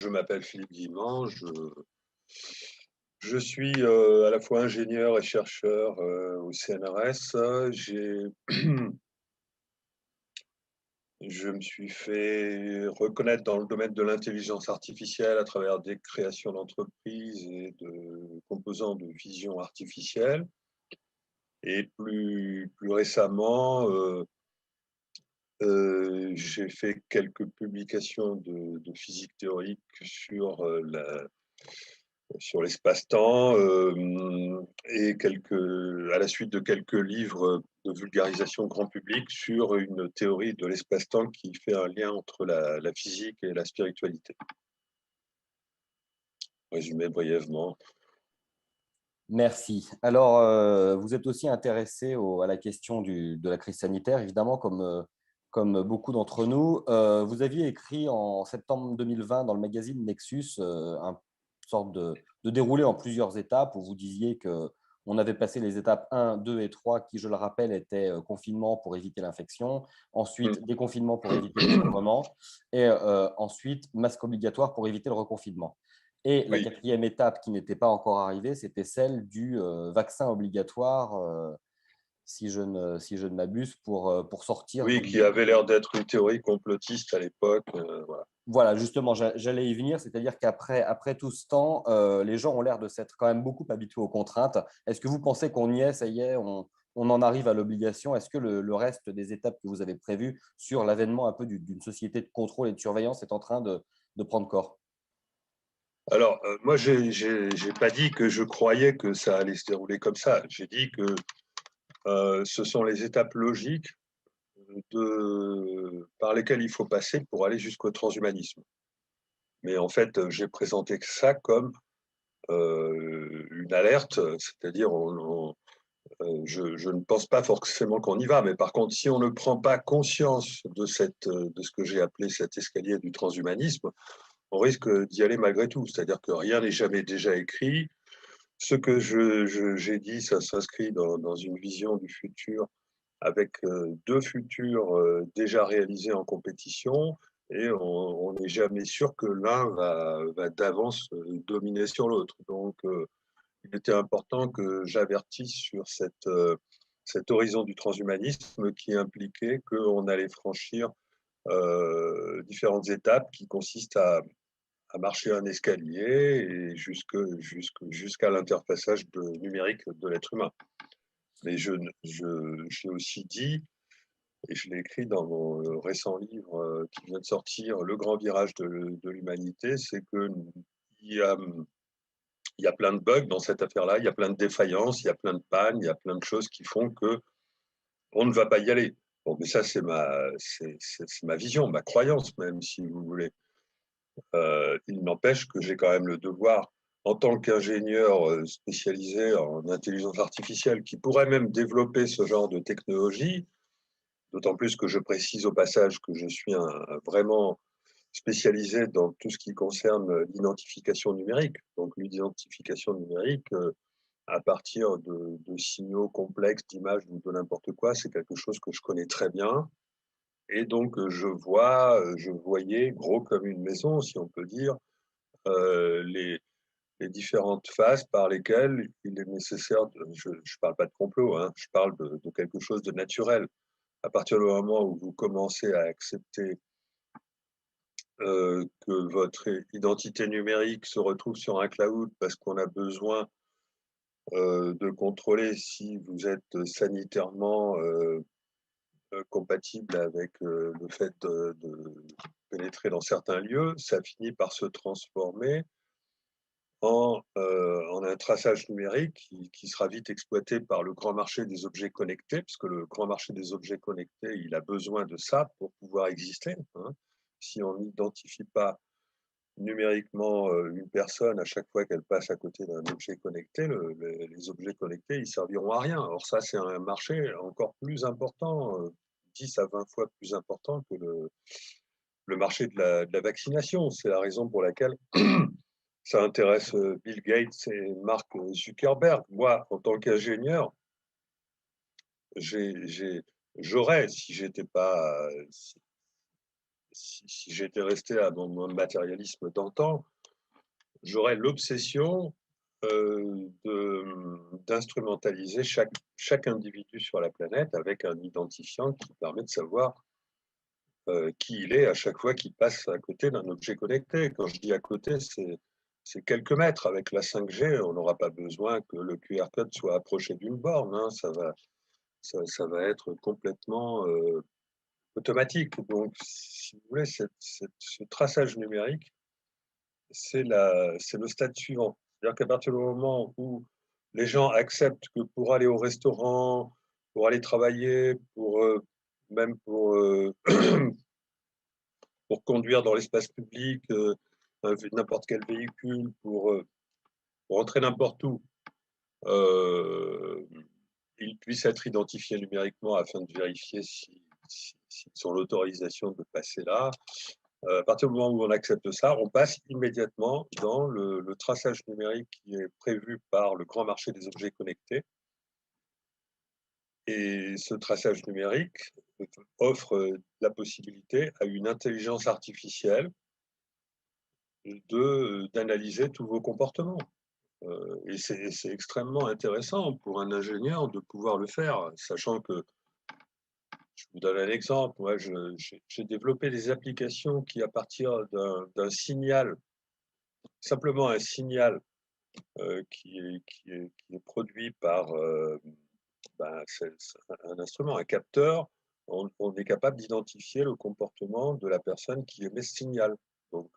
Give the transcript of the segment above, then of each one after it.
Je m'appelle Philippe Guimand, je suis à la fois ingénieur et chercheur au CNRS. Je me suis fait reconnaître dans le domaine de l'intelligence artificielle à travers des créations d'entreprises et de composants de vision artificielle. Et plus récemment, j'ai fait quelques publications de physique théorique sur l'espace-temps et à la suite de quelques livres de vulgarisation grand public sur une théorie de l'espace-temps qui fait un lien entre la physique et la spiritualité. Résumé brièvement. Merci. Alors, vous êtes aussi intéressé à la question de la crise sanitaire, évidemment, comme beaucoup d'entre nous. Vous aviez écrit en septembre 2020 dans le magazine Nexus une sorte de déroulé en plusieurs étapes où vous disiez qu'on avait passé les étapes 1, 2 et 3 qui, je le rappelle, étaient confinement pour éviter l'infection, ensuite déconfinement pour éviter l'effondrement et ensuite masque obligatoire pour éviter le reconfinement. Et la Oui, quatrième étape qui n'était pas encore arrivée, c'était celle du vaccin obligatoire, si je ne m'abuse, pour sortir oui, qui avait l'air d'être une théorie complotiste à l'époque. Voilà. Voilà, justement, j'allais y venir, c'est-à-dire qu'après tout ce temps, les gens ont l'air de s'être quand même beaucoup habitués aux contraintes. Est-ce que vous pensez qu'on y est, ça y est, on en arrive à l'obligation? Est-ce que le reste des étapes que vous avez prévues sur l'avènement un peu d'une société de contrôle et de surveillance est en train de prendre corps? Alors, moi, j'ai pas dit que je croyais que ça allait se dérouler comme ça. J'ai dit que ce sont les étapes logiques par lesquelles il faut passer pour aller jusqu'au transhumanisme. Mais en fait, j'ai présenté ça comme une alerte, c'est-à-dire je ne pense pas forcément qu'on y va, mais par contre, si on ne prend pas conscience de ce que j'ai appelé cet escalier du transhumanisme, on risque d'y aller malgré tout. C'est-à-dire que rien n'est jamais déjà écrit. Ce que j'ai dit, ça s'inscrit dans une vision du futur avec deux futurs déjà réalisés en compétition et on n'est jamais sûr que l'un va d'avance dominer sur l'autre. Donc, il était important que j'avertisse sur cet horizon du transhumanisme qui impliquait qu'on allait franchir différentes étapes qui consistent à marcher un escalier et jusqu'à l'interfaçage numérique de l'être humain. Mais j'ai aussi dit, et je l'ai écrit dans mon récent livre qui vient de sortir, Le grand virage de l'humanité, c'est qu'il y a, il y a plein de bugs dans cette affaire-là, il y a plein de défaillances, il y a plein de pannes, il y a plein de choses qui font que on ne va pas y aller. Bon, mais ça, c'est ma vision, ma croyance même, si vous voulez. Il n'empêche que j'ai quand même le devoir, en tant qu'ingénieur spécialisé en intelligence artificielle, qui pourrait même développer ce genre de technologie, d'autant plus que je précise au passage que je suis vraiment spécialisé dans tout ce qui concerne l'identification numérique. Donc l'identification numérique, à partir de signaux complexes, d'images ou de n'importe quoi, c'est quelque chose que je connais très bien. Et donc je voyais gros comme une maison, si on peut dire, euh, les, les différentes phases par lesquelles il est nécessaire, je ne parle pas de complot, hein, je parle de quelque chose de naturel. À partir du moment où vous commencez à accepter que votre identité numérique se retrouve sur un cloud parce qu'on a besoin de contrôler si vous êtes sanitairement compatible avec le fait de pénétrer dans certains lieux, ça finit par se transformer en un traçage numérique qui sera vite exploité par le grand marché des objets connectés, puisque le grand marché des objets connectés, il a besoin de ça pour pouvoir exister, hein. Si on n'identifie pas numériquement une personne à chaque fois qu'elle passe à côté d'un objet connecté, les objets connectés, ils serviront à rien. Or ça, c'est un marché encore plus important, 10 à 20 fois plus important que le marché de la vaccination. C'est la raison pour laquelle ça intéresse Bill Gates et Mark Zuckerberg. Moi, en tant qu'ingénieur, j'ai, j'ai, j'aurais, si j'étais pas, si j'étais resté à mon matérialisme d'antan, j'aurais l'obsession d'instrumentaliser chaque individu sur la planète avec un identifiant qui permet de savoir qui il est à chaque fois qu'il passe à côté d'un objet connecté. Quand je dis à côté, c'est quelques mètres. Avec la 5G, on n'aura pas besoin que le QR code soit approché d'une borne, hein. Ça va être complètement automatique. Donc, si vous voulez, ce traçage numérique, c'est le stade suivant. C'est-à-dire qu'à partir du moment où les gens acceptent que pour aller au restaurant, pour aller travailler, même pour conduire dans l'espace public n'importe quel véhicule, pour entrer n'importe où, ils puissent être identifiés numériquement afin de vérifier s'ils ont l'autorisation de passer là. À partir du moment où on accepte ça, on passe immédiatement dans le traçage numérique qui est prévu par le grand marché des objets connectés. Et ce traçage numérique offre la possibilité à une intelligence artificielle d'analyser tous vos comportements. Et c'est extrêmement intéressant pour un ingénieur de pouvoir le faire, sachant que, je vous donne un exemple, moi j'ai développé des applications qui, à partir d'un signal, simplement un signal qui est produit par c'est un instrument, un capteur, on est capable d'identifier le comportement de la personne qui émet ce signal. Donc,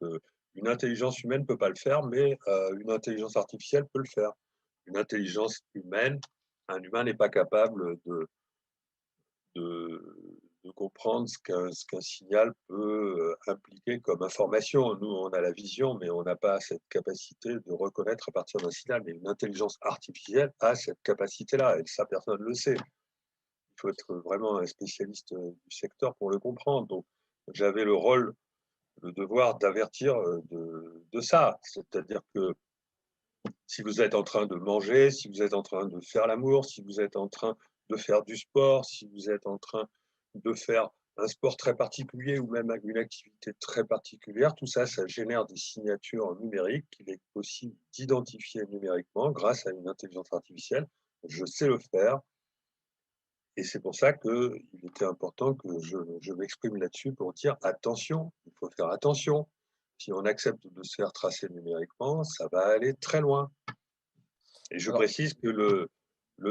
une intelligence humaine ne peut pas le faire, mais une intelligence artificielle peut le faire. Une intelligence humaine, un humain n'est pas capable de comprendre ce qu'un signal peut impliquer comme information. Nous, on a la vision, mais on n'a pas cette capacité de reconnaître à partir d'un signal. Mais une intelligence artificielle a cette capacité-là, et ça, personne ne le sait. Il faut être vraiment un spécialiste du secteur pour le comprendre. Donc, j'avais le devoir d'avertir de ça. C'est-à-dire que si vous êtes en train de manger, si vous êtes en train de faire l'amour, si vous êtes en train de faire du sport, si vous êtes en train de faire un sport très particulier ou même une activité très particulière, tout ça, ça génère des signatures numériques qu'il est possible d'identifier numériquement grâce à une intelligence artificielle. Je sais le faire, et c'est pour ça qu'il était important que je m'exprime là-dessus pour dire attention, il faut faire attention. Si on accepte de se faire tracer numériquement, ça va aller très loin. Et je Alors, précise que le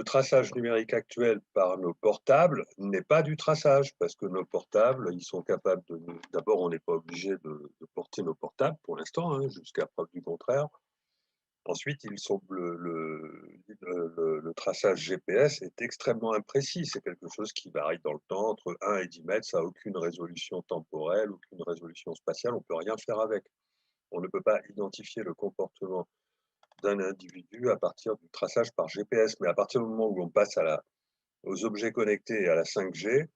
traçage numérique actuel par nos portables n'est pas du traçage, parce que nos portables, ils sont capables de... D'abord, on n'est pas obligé de porter nos portables pour l'instant, hein, jusqu'à preuve du contraire. Ensuite, le traçage GPS est extrêmement imprécis. C'est quelque chose qui varie dans le temps, entre 1 et 10 mètres. Ça n'a aucune résolution temporelle, aucune résolution spatiale. On ne peut rien faire avec. On ne peut pas identifier le comportement d'un individu à partir du traçage par GPS. Mais à partir du moment où on passe aux objets connectés et à la 5G,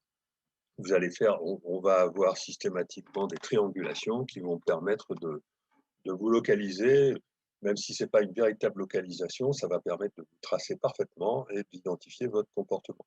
on va avoir systématiquement des triangulations qui vont permettre de vous localiser. Même si ce n'est pas une véritable localisation, ça va permettre de vous tracer parfaitement et d'identifier votre comportement.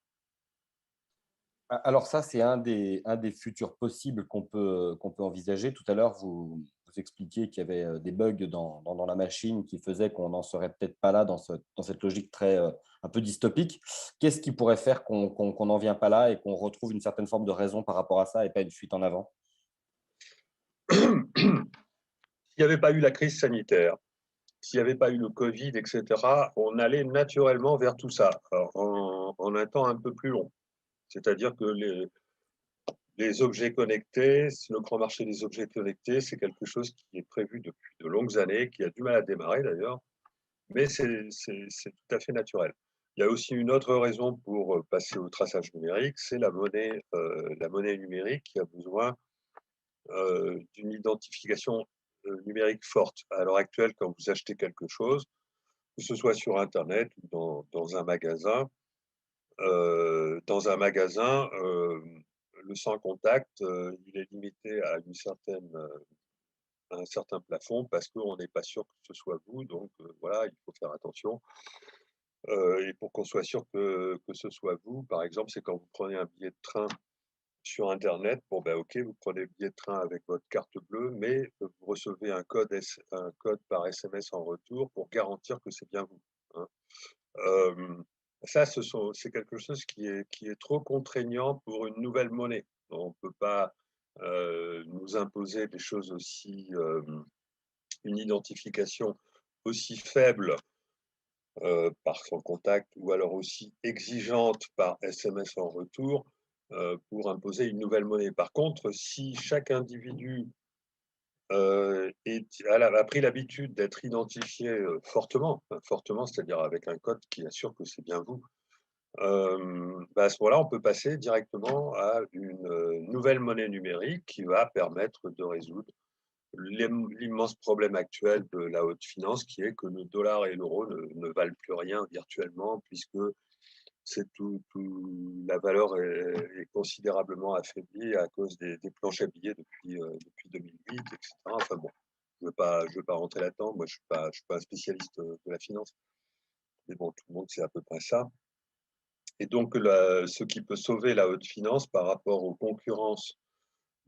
alors ça, c'est un des futurs possibles qu'on peut envisager. Tout à l'heure, vous expliquiez qu'il y avait des bugs dans la machine qui faisaient qu'on n'en serait peut-être pas là dans cette logique très un peu dystopique. Qu'est-ce qui pourrait faire qu'on n'en vient pas là et qu'on retrouve une certaine forme de raison par rapport à ça et pas une fuite en avant? S'il n'y avait pas eu la crise sanitaire, s'il n'y avait pas eu le Covid, etc., on allait naturellement vers tout ça, en un temps un peu plus long. C'est-à-dire que les objets connectés, le grand marché des objets connectés, c'est quelque chose qui est prévu depuis de longues années, qui a du mal à démarrer d'ailleurs, mais c'est tout à fait naturel. Il y a aussi une autre raison pour passer au traçage numérique, c'est la monnaie numérique qui a besoin d'une identification numérique forte. À l'heure actuelle, quand vous achetez quelque chose, que ce soit sur Internet ou dans un magasin, le sans contact, il est limité à un certain plafond parce qu'on n'est pas sûr que ce soit vous. Donc voilà, il faut faire attention. Et pour qu'on soit sûr que ce soit vous, par exemple, c'est quand vous prenez un billet de train sur internet. Bon, ben, OK, vous prenez le billet de train avec votre carte bleue, mais vous recevez un code par SMS en retour pour garantir que c'est bien vous, hein. Hem, Ça, c'est quelque chose qui est trop contraignant pour une nouvelle monnaie. On ne peut pas, nous imposer des choses aussi, une identification aussi faible, par son contact ou alors aussi exigeante par SMS en retour, pour imposer une nouvelle monnaie. Par contre, si chaque individu, a pris l'habitude d'être identifié, fortement, enfin fortement, c'est-à-dire avec un code qui assure que c'est bien vous, bah, à ce moment-là, on peut passer directement à une, nouvelle monnaie numérique qui va permettre de résoudre l'immense problème actuel de la haute finance, qui est que le dollar et l'euro ne valent plus rien virtuellement, puisque c'est la valeur est considérablement affaiblie à cause des planches à billets depuis 2008, et cetera. Enfin bon, je veux pas rentrer là-dedans. Moi, je suis pas un spécialiste, de la finance, mais bon, tout le monde sait à peu près ça. Et donc ce qui peut sauver la haute finance par rapport aux concurrences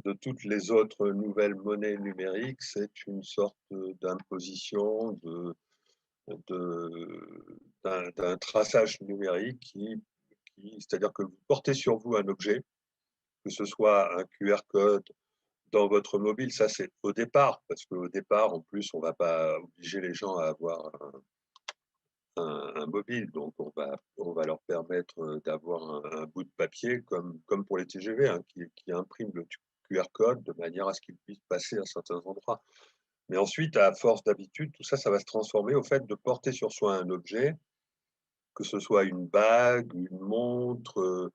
de toutes les autres nouvelles monnaies numériques, c'est une sorte d'imposition, d'un traçage numérique c'est-à-dire que vous portez sur vous un objet, que ce soit un QR code dans votre mobile, ça c'est au départ, parce qu'au départ, en plus, on ne va pas obliger les gens à avoir un mobile, donc on va leur permettre d'avoir un bout de papier comme pour les TGV, hein, qui imprime le QR code de manière à ce qu'ils puissent passer à certains endroits. Mais ensuite, à force d'habitude, tout ça, ça va se transformer au fait de porter sur soi un objet, que ce soit une bague, une montre,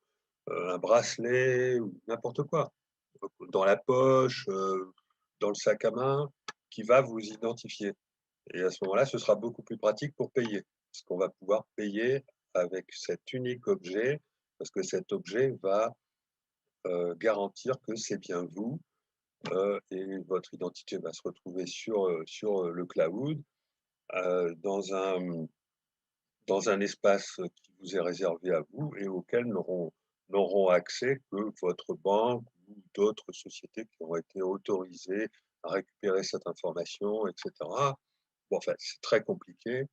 un bracelet ou n'importe quoi, dans la poche, dans le sac à main, qui va vous identifier. Et à ce moment-là, ce sera beaucoup plus pratique pour payer, parce qu'on va pouvoir payer avec cet unique objet, parce que cet objet va, garantir que c'est bien vous, et votre identité va se retrouver sur le cloud, dans un espace qui vous est réservé à vous et auquel n'auront accès que votre banque ou d'autres sociétés qui ont été autorisées à récupérer cette information, et cetera. Bon, enfin, c'est très compliqué.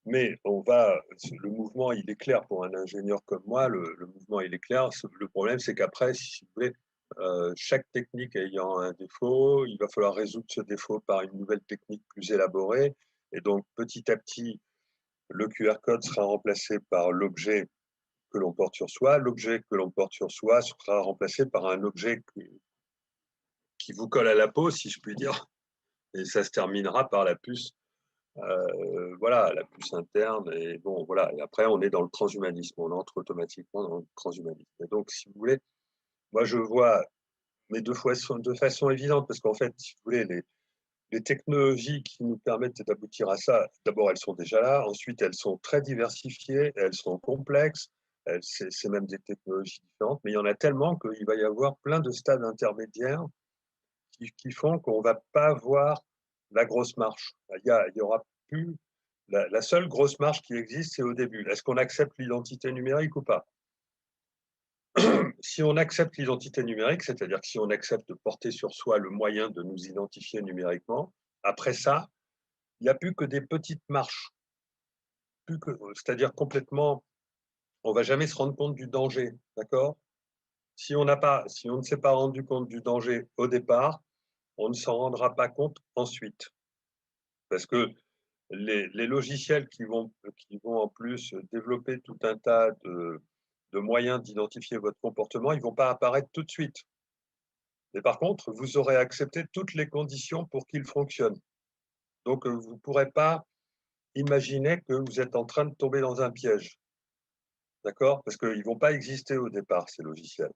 Mais le mouvement, il est clair pour un ingénieur comme moi, le mouvement, il est clair. Le problème, c'est qu'après, si vous voulez, chaque technique ayant un défaut, il va falloir résoudre ce défaut par une nouvelle technique plus élaborée. Et donc, petit à petit, le QR code sera remplacé par l'objet que l'on porte sur soi. L'objet que l'on porte sur soi sera remplacé par un objet qui vous colle à la peau, si je puis dire. Et ça se terminera par la puce. Voilà, la puce interne. Et bon, voilà. Et après, on est dans le transhumanisme. On entre automatiquement dans le transhumanisme. Et donc, si vous voulez, moi, je vois, mais de façon évidente, parce qu'en fait, si vous voulez, les technologies qui nous permettent d'aboutir à ça, d'abord, elles sont déjà là. Ensuite, elles sont très diversifiées, elles sont complexes. C'est même des technologies différentes, mais il y en a tellement qu'il va y avoir plein de stades intermédiaires qui font qu'on ne va pas voir la grosse marche. Il y aura plus. La seule grosse marche qui existe, c'est au début. Est-ce qu'on accepte l'identité numérique ou pas? Si on accepte l'identité numérique, c'est-à-dire que si on accepte de porter sur soi le moyen de nous identifier numériquement, après ça, il n'y a plus que des petites marches. C'est-à-dire complètement, on ne va jamais se rendre compte du danger, d'accord? Si on ne s'est pas rendu compte du danger au départ, on ne s'en rendra pas compte ensuite. Parce que les logiciels qui vont en plus développer tout un tas de moyens d'identifier votre comportement, ils ne vont pas apparaître tout de suite. Mais par contre, vous aurez accepté toutes les conditions pour qu'ils fonctionnent. Donc, vous ne pourrez pas imaginer que vous êtes en train de tomber dans un piège. D'accord? Parce qu'ils ne vont pas exister au départ, ces logiciels.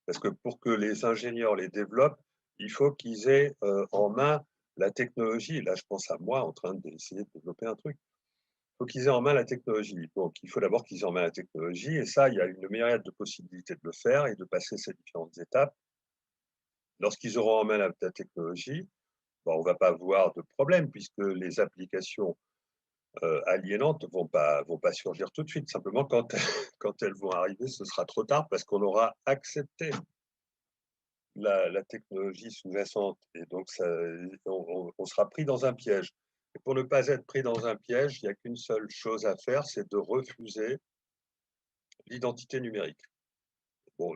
Parce que pour que les ingénieurs les développent, il faut qu'ils aient en main la technologie. Là, je pense à moi en train d'essayer de développer un truc. Il faut qu'ils aient en main la technologie. Donc, il faut d'abord qu'ils aient en main la technologie. Et ça, il y a une myriade de possibilités de le faire et de passer ces différentes étapes. Lorsqu'ils auront en main la technologie, bon, on ne va pas avoir de problème puisque les applications aliénantes vont pas surgir tout de suite. Simplement, quand, quand elles vont arriver, ce sera trop tard parce qu'on aura accepté la technologie sous-jacente. Et donc, ça, on sera pris dans un piège. Et pour ne pas être pris dans un piège, il n'y a qu'une seule chose à faire, c'est de refuser l'identité numérique. Bon,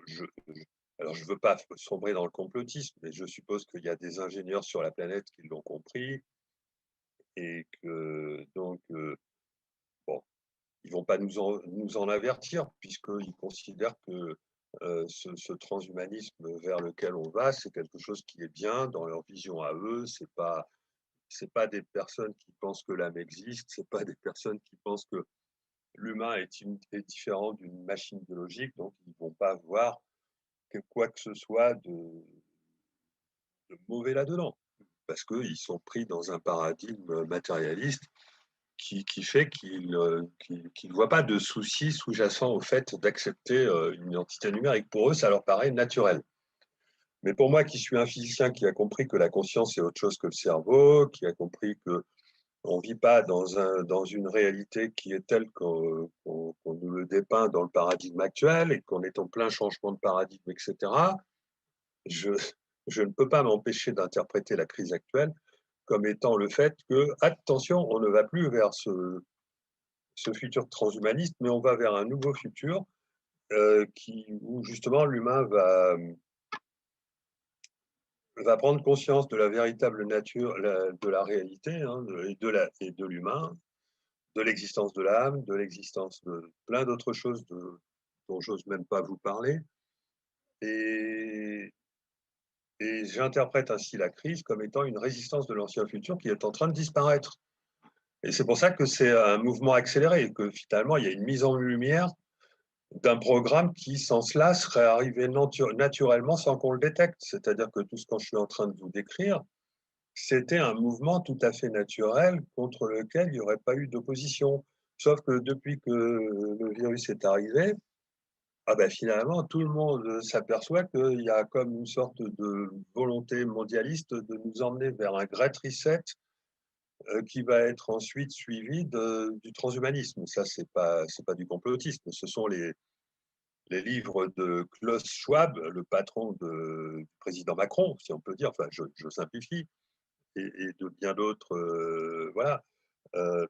alors je ne veux pas sombrer dans le complotisme, mais je suppose qu'il y a des ingénieurs sur la planète qui l'ont compris et que donc, bon, ils ne vont pas nous en avertir puisqu'ils considèrent que ce transhumanisme vers lequel on va, c'est quelque chose qui est bien dans leur vision à eux. C'est pas des personnes qui pensent que l'âme existe, c'est pas des personnes qui pensent que l'humain est différent d'une machine biologique, donc ils vont pas voir que quoi que ce soit de mauvais là-dedans, parce qu'ils sont pris dans un paradigme matérialiste qui fait qu'ils ne voient pas de soucis sous-jacents au fait d'accepter une identité numérique. Pour eux, ça leur paraît naturel. Mais pour moi, qui suis un physicien qui a compris que la conscience est autre chose que le cerveau, qui a compris que on ne vit pas dans une réalité qui est telle qu'on nous le dépeint dans le paradigme actuel et qu'on est en plein changement de paradigme, etc., je, je ne peux pas m'empêcher d'interpréter la crise actuelle comme étant le fait que, attention, on ne va plus vers ce futur transhumaniste, mais on va vers un nouveau futur où justement l'humain va prendre conscience de la véritable nature de la réalité hein, et de l'humain, de l'existence de l'âme, de l'existence de plein d'autres choses dont j'ose même pas vous parler. Et, et j'interprète ainsi la crise comme étant une résistance de l'ancien futur qui est en train de disparaître. Et c'est pour ça que c'est un mouvement accéléré, et que finalement, il y a une mise en lumière d'un programme qui, sans cela, serait arrivé naturellement sans qu'on le détecte. C'est-à-dire que tout ce que je suis en train de vous décrire, c'était un mouvement tout à fait naturel contre lequel il n'y aurait pas eu d'opposition. Sauf que depuis que le virus est arrivé, ah ben finalement, tout le monde s'aperçoit qu'il y a comme une sorte de volonté mondialiste de nous emmener vers un Great Reset qui va être ensuite suivi du transhumanisme. Ça, c'est pas du complotisme. Ce sont les livres de Klaus Schwab, le patron du président Macron, si on peut dire, enfin, je simplifie, et de bien d'autres. Voilà. Euh,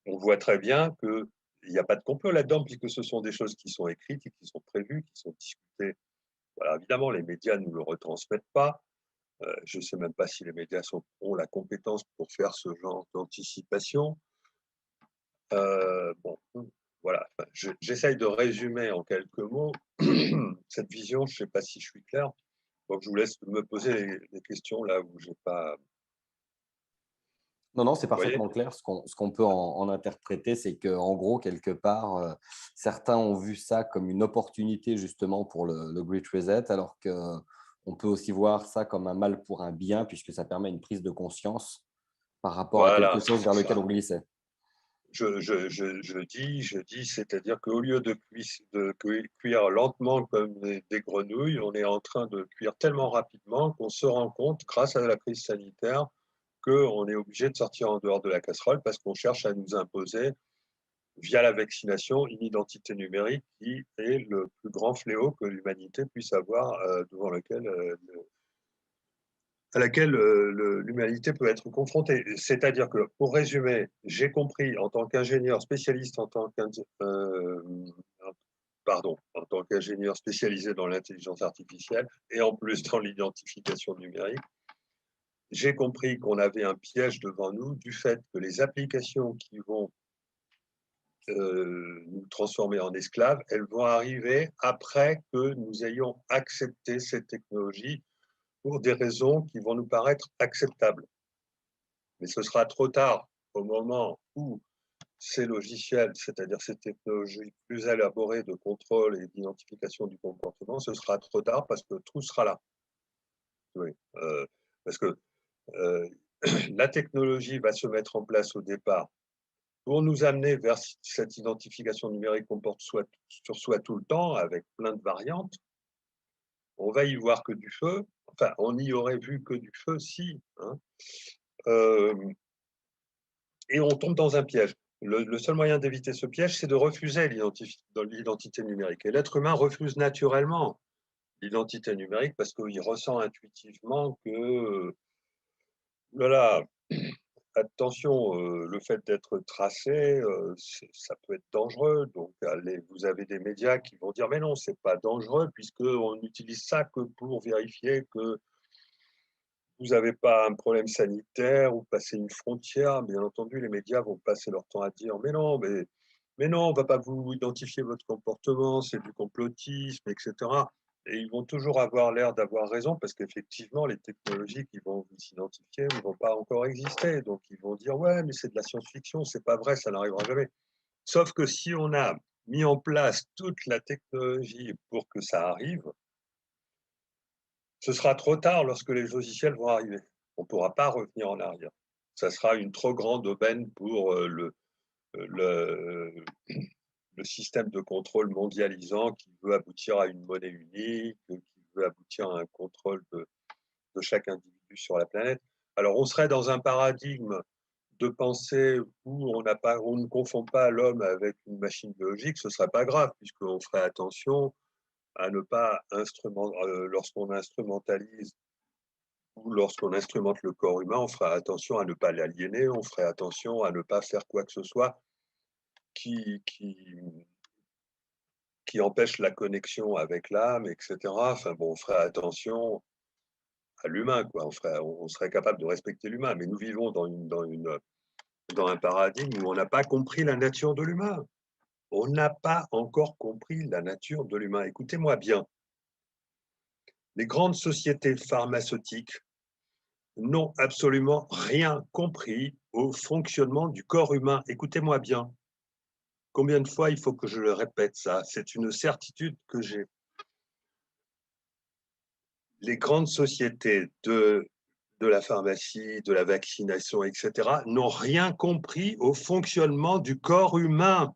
on voit très bien qu'il n'y a pas de complot là-dedans, puisque ce sont des choses qui sont écrites et qui sont prévues, qui sont discutées. Voilà, évidemment, les médias ne nous le retransmettent pas. Je ne sais même pas si les médias ont la compétence pour faire ce genre d'anticipation. Bon, voilà, enfin, j'essaye de résumer en quelques mots cette vision. Je ne sais pas si je suis clair. Donc, je vous laisse me poser les questions là où j'ai pas. Non, non, c'est Vous voyez? parfaitement clair. Ce qu'on peut en interpréter, c'est qu'en gros, quelque part, certains ont vu ça comme une opportunité justement pour le Great Reset, alors qu'on peut aussi voir ça comme un mal pour un bien, puisque ça permet une prise de conscience par rapport à quelque Voilà, chose vers c'est lequel ça. on glissait. Je dis, c'est-à-dire qu'au lieu de cuire lentement comme des grenouilles, on est en train de cuire tellement rapidement qu'on se rend compte, grâce à la crise sanitaire, qu'on est obligé de sortir en dehors de la casserole parce qu'on cherche à nous imposer, via la vaccination, une identité numérique qui est le plus grand fléau que l'humanité puisse avoir, devant lequel à laquelle l'humanité peut être confrontée. C'est-à-dire que, pour résumer, j'ai compris en tant qu'ingénieur spécialiste, en tant qu'ingénieur spécialisé dans l'intelligence artificielle et en plus dans l'identification numérique, j'ai compris qu'on avait un piège devant nous du fait que les applications qui vont nous transformer en esclaves, elles vont arriver après que nous ayons accepté ces technologies pour des raisons qui vont nous paraître acceptables. Mais ce sera trop tard au moment où ces logiciels, c'est-à-dire ces technologies plus élaborées de contrôle et d'identification du comportement, ce sera trop tard parce que tout sera là. Oui. Parce que euh, la technologie va se mettre en place au départ pour nous amener vers cette identification numérique qu'on porte sur soi tout le temps, avec plein de variantes. On va y voir que du feu. Enfin, on n'y aurait vu que du feu si. Hein. Euh, et on tombe dans un piège. Le seul moyen d'éviter ce piège, c'est de refuser l'identité numérique. Et l'être humain refuse naturellement l'identité numérique parce qu'il ressent intuitivement que, voilà, attention, le fait d'être tracé, ça peut être dangereux. Donc, vous avez des médias qui vont dire, mais non, c'est pas dangereux puisqu'on utilise ça que pour vérifier que vous n'avez pas un problème sanitaire ou passer une frontière. Bien entendu, les médias vont passer leur temps à dire, mais non, on ne va pas vous identifier votre comportement, c'est du complotisme, etc. Et ils vont toujours avoir l'air d'avoir raison parce qu'effectivement, les technologies qui vont vous identifier ne vont pas encore exister. Donc, ils vont dire, ouais, mais c'est de la science-fiction, c'est pas vrai, ça n'arrivera jamais. Sauf que si on a mis en place toute la technologie pour que ça arrive, ce sera trop tard lorsque les logiciels vont arriver. On ne pourra pas revenir en arrière. Ça sera une trop grande aubaine pour le, le système de contrôle mondialisant qui veut aboutir à une monnaie unique, qui veut aboutir à un contrôle de chaque individu sur la planète. Alors, on serait dans un paradigme de pensée où on ne confond pas l'homme avec une machine biologique, ce ne serait pas grave, puisqu'on ferait attention à ne pas lorsqu'on instrumentalise ou lorsqu'on instrumente le corps humain, on fera attention à ne pas l'aliéner, on ferait attention à ne pas faire quoi que ce soit qui, qui, qui empêche la connexion avec l'âme, etc. Enfin bon, on ferait attention à l'humain, quoi. On serait capable de respecter l'humain, mais nous vivons dans un paradigme où on n'a pas compris la nature de l'humain. On n'a pas encore compris la nature de l'humain. Écoutez-moi bien. Les grandes sociétés pharmaceutiques n'ont absolument rien compris au fonctionnement du corps humain. Écoutez-moi bien. Combien de fois il faut que je le répète ça? C'est une certitude que j'ai. Les grandes sociétés de la pharmacie, de la vaccination, etc., n'ont rien compris au fonctionnement du corps humain.